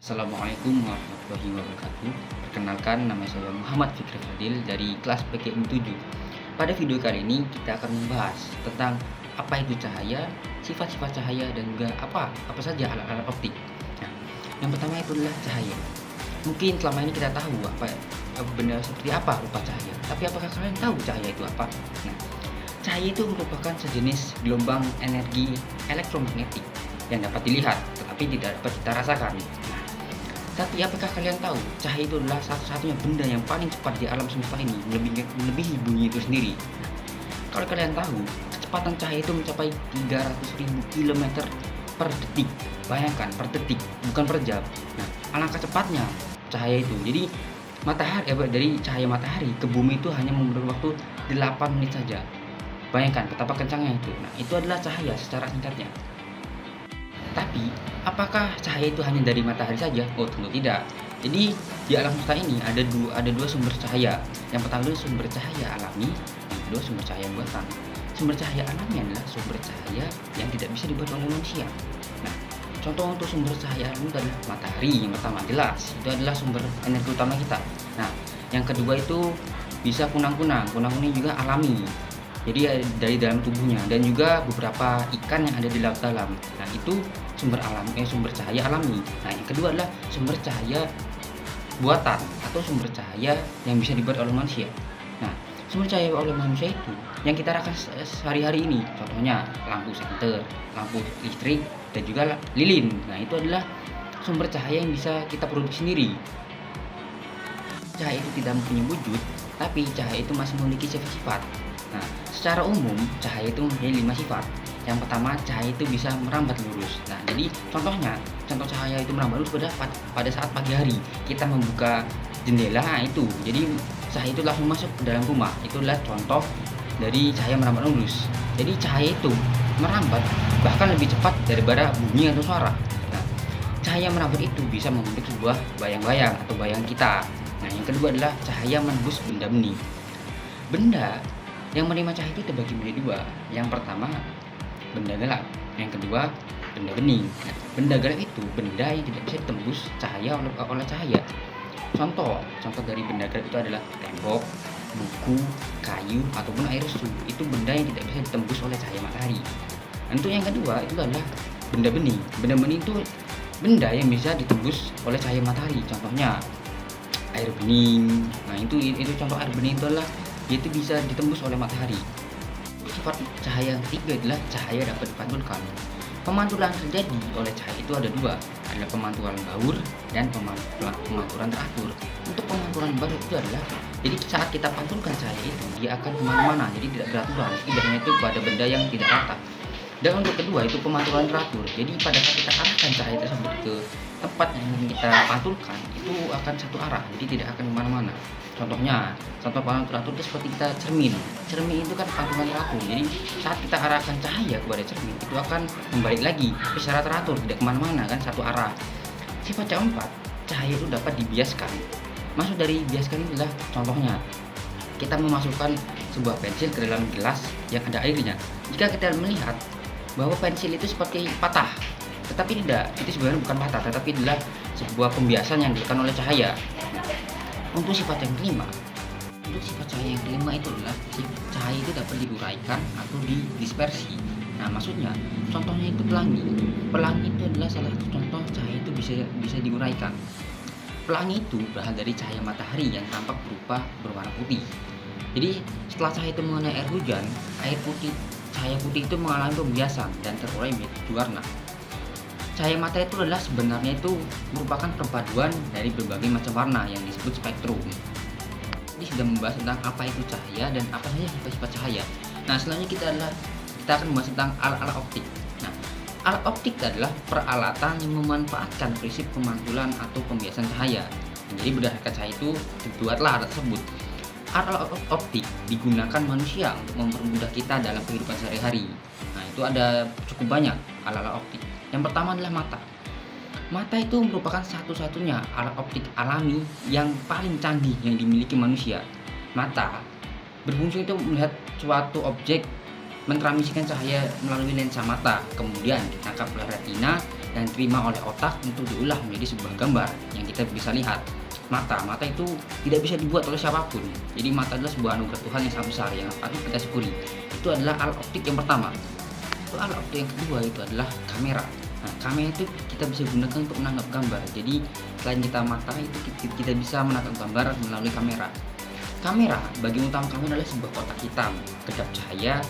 Assalamualaikum warahmatullahi wabarakatuh. Perkenalkan, nama saya Muhammad Fikri Fadil dari kelas PKM 7. Pada video kali ini kita akan membahas tentang apa itu cahaya, sifat-sifat cahaya, dan juga apa saja alat-alat optik. Nah, yang pertama itu adalah cahaya. Mungkin selama ini kita tahu benda seperti apa rupa cahaya, tapi apakah kalian tahu cahaya itu apa? Nah, cahaya itu merupakan sejenis gelombang energi elektromagnetik yang dapat dilihat tetapi tidak dapat kita rasakan. Nah, tapi apakah kalian tahu cahaya itu adalah satu-satunya benda yang paling cepat di alam semesta ini, melebihi bumi itu sendiri? Nah, kalau kalian tahu, kecepatan cahaya itu mencapai 300.000 km per detik. Bayangkan, per detik, bukan per jam. Nah, alangkah cepatnya cahaya itu. Jadi dari cahaya matahari ke bumi itu hanya membutuhkan waktu 8 menit saja. Bayangkan betapa kencangnya itu. Nah, itu adalah cahaya secara singkatnya. Tapi, apakah cahaya itu hanya dari matahari saja? Oh, tentu tidak. Jadi, di alam semesta ini ada dua sumber cahaya. Yang pertama adalah sumber cahaya alami, yang kedua sumber cahaya buatan. Sumber cahaya alami adalah sumber cahaya yang tidak bisa dibuat oleh manusia. Nah, contoh untuk sumber cahaya alami itu adalah matahari. Yang pertama jelas, itu adalah sumber energi utama kita. Nah, yang kedua itu bisa kunang-kunang. Kunang-kunang juga alami. Jadi dari dalam tubuhnya, dan juga beberapa ikan yang ada di laut dalam. Nah, itu sumber cahaya alami. Nah, yang kedua adalah sumber cahaya buatan atau sumber cahaya yang bisa dibuat oleh manusia. Nah, sumber cahaya oleh manusia itu yang kita rasakan sehari-hari ini. Contohnya lampu senter, lampu listrik, dan juga lilin. Nah, itu adalah sumber cahaya yang bisa kita produksi sendiri. Cahaya itu tidak mempunyai wujud, tapi cahaya itu masih memiliki sifat-sifat. Nah, secara umum cahaya itu mempunyai 5 sifat. Yang pertama, cahaya itu bisa merambat lurus. Nah, jadi contoh cahaya itu merambat lurus pada saat pagi hari kita membuka jendela, itu. Jadi cahaya itu langsung masuk ke dalam rumah. Itulah contoh dari cahaya merambat lurus. Jadi cahaya itu merambat bahkan lebih cepat daripada bunyi atau suara. Nah, cahaya merambat itu bisa membentuk sebuah bayang-bayang atau bayangan kita. Nah, yang kedua adalah cahaya menembus benda bening. Benda yang menerima cahaya itu terbagi menjadi dua. Yang pertama, benda gelap. Yang kedua, benda bening. Nah, benda gelap itu benda yang tidak bisa ditembus cahaya oleh cahaya. Contoh dari benda gelap itu adalah tembok, buku, kayu, ataupun air susu. Itu benda yang tidak bisa ditembus oleh cahaya matahari. Untuk yang kedua itu adalah benda bening. Benda bening itu benda yang bisa ditembus oleh cahaya matahari. Contohnya air bening. Nah, itu contoh air bening itu adalah itu bisa ditembus oleh matahari. Sifat cahaya yang ketiga adalah cahaya dapat dipantulkan. Pemantulan terjadi oleh cahaya itu ada dua, adalah pemantulan baur dan pemantulan teratur. Untuk pemantulan baur itu adalah, jadi saat kita pantulkan cahaya itu dia akan kemana-mana, jadi tidak beraturan, tidaknya itu pada benda yang tidak rata. Dan untuk kedua itu pemantulan teratur. Jadi pada saat kita arahkan cahaya tersebut ke tempat yang ingin kita pantulkan, itu akan satu arah, jadi tidak akan kemana-mana. Contoh pantulan teratur itu seperti kita cermin itu kan pantulan teratur. Jadi saat kita arahkan cahaya kepada cermin, itu akan membalik lagi secara teratur, tidak kemana-mana, kan satu arah. Sifat keempat, cahaya itu dapat dibiaskan. Maksud dari biaskan ini adalah contohnya kita memasukkan sebuah pensil ke dalam gelas yang ada airnya. Jika kita melihat bahwa pensil itu seperti patah, tetapi tidak, itu sebenarnya bukan patah, tetapi adalah sebuah pembiasan yang dilakukan oleh cahaya. Untuk sifat cahaya yang kelima itu adalah cahaya itu dapat diuraikan atau didispersi. Nah, maksudnya contohnya itu pelangi itu adalah salah satu contoh cahaya itu bisa diuraikan. Pelangi itu berasal dari cahaya matahari yang tampak berwarna putih. Jadi setelah cahaya itu mengenai air hujan, cahaya putih itu mengalami pembiasan dan terurai menjadi warna. Cahaya mata itu adalah sebenarnya itu merupakan perpaduan dari berbagai macam warna yang disebut spektrum. Ini sudah membahas tentang apa itu cahaya dan apa saja sifat-sifat cahaya. Nah, selanjutnya kita akan membahas tentang alat-alat optik. Nah, alat optik adalah peralatan yang memanfaatkan prinsip pemantulan atau pembiasan cahaya. Jadi berdasarkan cahaya itu dibuatlah alat tersebut. Alat optik digunakan manusia untuk mempermudah kita dalam kehidupan sehari-hari. Nah, itu ada cukup banyak alat-alat optik. Yang pertama adalah mata. Mata itu merupakan satu-satunya alat optik alami yang paling canggih yang dimiliki manusia. Mata berfungsi untuk melihat suatu objek, mentransmisikan cahaya melalui lensa mata, kemudian ditangkap oleh retina dan diterima oleh otak untuk diolah menjadi sebuah gambar yang kita bisa lihat. Mata itu tidak bisa dibuat oleh siapapun. Jadi mata adalah sebuah anugerah Tuhan yang sangat besar yang patut kita syukuri. Itu adalah alat optik yang pertama. Itu alat optik yang kedua itu adalah kamera. Nah, kamera itu kita bisa gunakan untuk menangkap gambar. Jadi selain kita mata itu kita bisa menangkap gambar melalui kamera. Kamera, bagian utama kamera adalah sebuah kotak hitam kedap cahaya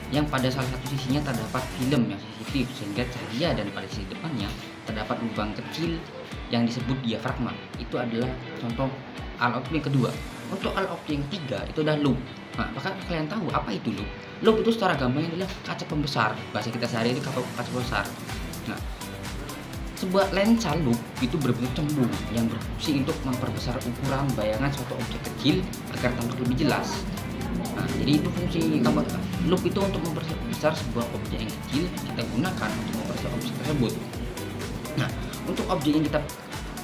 yang pada salah satu sisinya terdapat film yang sensitif sehingga cahaya dan pada sisi depannya terdapat lubang kecil yang disebut diafragma. Itu adalah contoh alat optik yang kedua. Untuk alat optik yang ketiga itu adalah loop. Nah, apakah kalian tahu apa itu loop? Loop itu secara gampangnya adalah kaca pembesar. Bahasa kita sehari ini kaca pembesar. Nah, sebuah lensa loop itu berbentuk cembung yang berfungsi untuk memperbesar ukuran bayangan suatu objek kecil agar tampak lebih jelas. Nah, jadi itu fungsi loop itu untuk memperbesar sebuah objek yang kecil, kita gunakan untuk memperbesar objek tersebut. Nah, untuk objek yang kita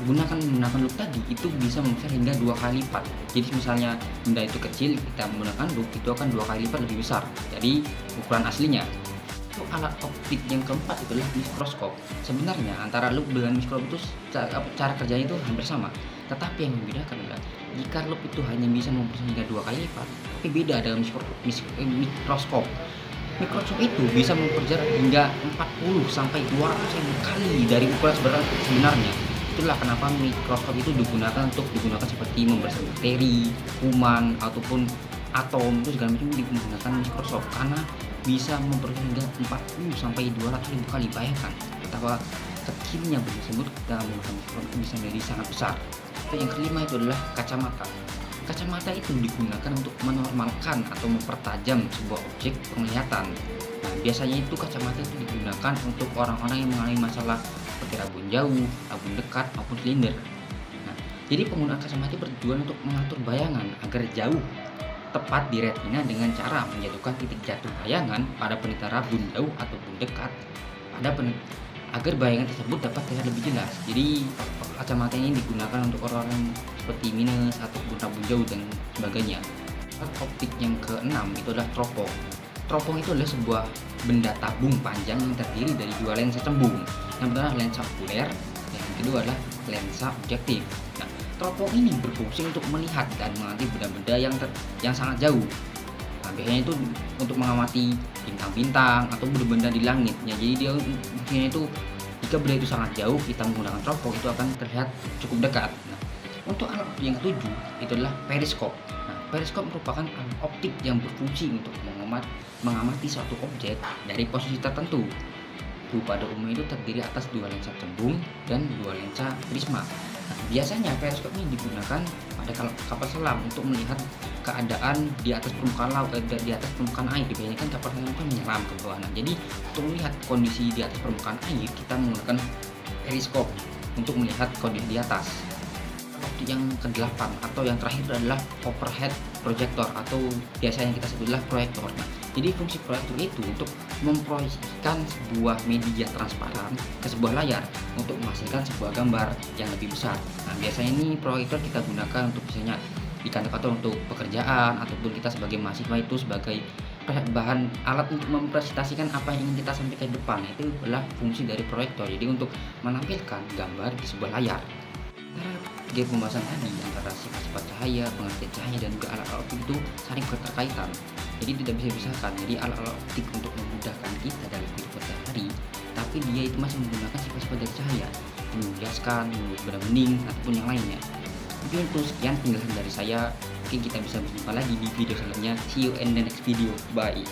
gunakan menggunakan loop tadi itu bisa membesar hingga 2 kali lipat. Jadi misalnya benda itu kecil, kita menggunakan loop itu akan 2 kali lipat lebih besar dari ukuran aslinya. Untuk alat optik yang keempat itu adalah mikroskop. Sebenarnya antara loop dengan mikroskop itu cara kerjanya itu hampir sama. Tetapi yang membedakan adalah jika loop itu hanya bisa membesar hingga 2 kali lipat, tapi beda dengan mikroskop. Mikroskop itu bisa memperbejar hingga 40 sampai 200.000 kali dari ukuran sebenarnya. Itulah kenapa mikroskop itu digunakan seperti membesar bakteri, kuman ataupun atom itu segala macam digunakan mikroskop karena bisa memperbejar hingga 40 sampai 200.000 kali. Bayangkan betapa kecilnya benda tersebut kita menggunakan mikroskop itu bisa menjadi sangat besar. Yang kelima itu adalah kacamata. Kacamata itu digunakan untuk menormalkan atau mempertajam sebuah objek penglihatan. Nah, biasanya itu kacamata itu digunakan untuk orang-orang yang mengalami masalah seperti rabun jauh, rabun dekat maupun silinder. Nah, jadi penggunaan kacamata bertujuan untuk mengatur bayangan agar jauh tepat di retina dengan cara menjatuhkan titik jatuh bayangan pada penelitian rabun jauh ataupun dekat agar bayangan tersebut dapat terlihat lebih jelas. Jadi kacamata ini digunakan untuk orang-orang seperti minus ataupun rabun jauh dan sebagainya. Alat optik yang keenam itu adalah teropong. Teropong itu adalah sebuah benda tabung panjang yang terdiri dari 2 lensa cembung. Yang pertama lensa okuler, yang kedua adalah lensa objektif. Nah, teropong ini berfungsi untuk melihat dan mengamati benda-benda yang sangat jauh. Nah, biasanya itu untuk mengamati bintang-bintang atau benda-benda di langit. Ya, jadi dia fungsinya itu jika benda itu sangat jauh, kita menggunakan teropong itu akan terlihat cukup dekat. Nah, untuk alat optik yang ketujuh itu adalah periskop. Nah, periskop merupakan alat optik yang berfungsi untuk mengamati suatu objek dari posisi tertentu. Pada umumnya itu terdiri atas 2 lensa cembung dan 2 lensa prisma. Nah, biasanya periskop ini digunakan pada kapal selam untuk melihat keadaan di atas permukaan laut, di atas permukaan air. Biasanya kan kapal selam kan menyelam ke bawah. Nah, jadi untuk melihat kondisi di atas permukaan air kita menggunakan periskop untuk melihat kondisi di atas. Optik yang ke-8 atau yang terakhir adalah overhead projector atau biasa yang kita sebut adalah proyektor. Nah, jadi fungsi proyektor itu untuk memproyeksikan sebuah media transparan ke sebuah layar untuk menghasilkan sebuah gambar yang lebih besar. Nah, biasanya ini proyektor kita gunakan untuk misalnya di kantor-kantor untuk pekerjaan ataupun kita sebagai mahasiswa itu sebagai bahan alat untuk mempresentasikan apa yang ingin kita sampaikan ke depan. Itu adalah fungsi dari proyektor. Jadi untuk menampilkan gambar di sebuah layar. Dari pembahasan tadi antara sifat-sifat cahaya, pengertian cahaya dan juga alat-alat optik itu saling keterkaitan. Jadi tidak bisa dipisahkan. Jadi alat-alat optik untuk memudahkan kita dalam kehidupan sehari-hari, tapi dia itu masih menggunakan sifat-sifat dari cahaya, menjelaskan, membuat benda bening ataupun yang lainnya. Mungkin itu sekian penjelasan dari saya. Mungkin kita bisa berjumpa lagi di video selanjutnya. See you in the next video. Bye.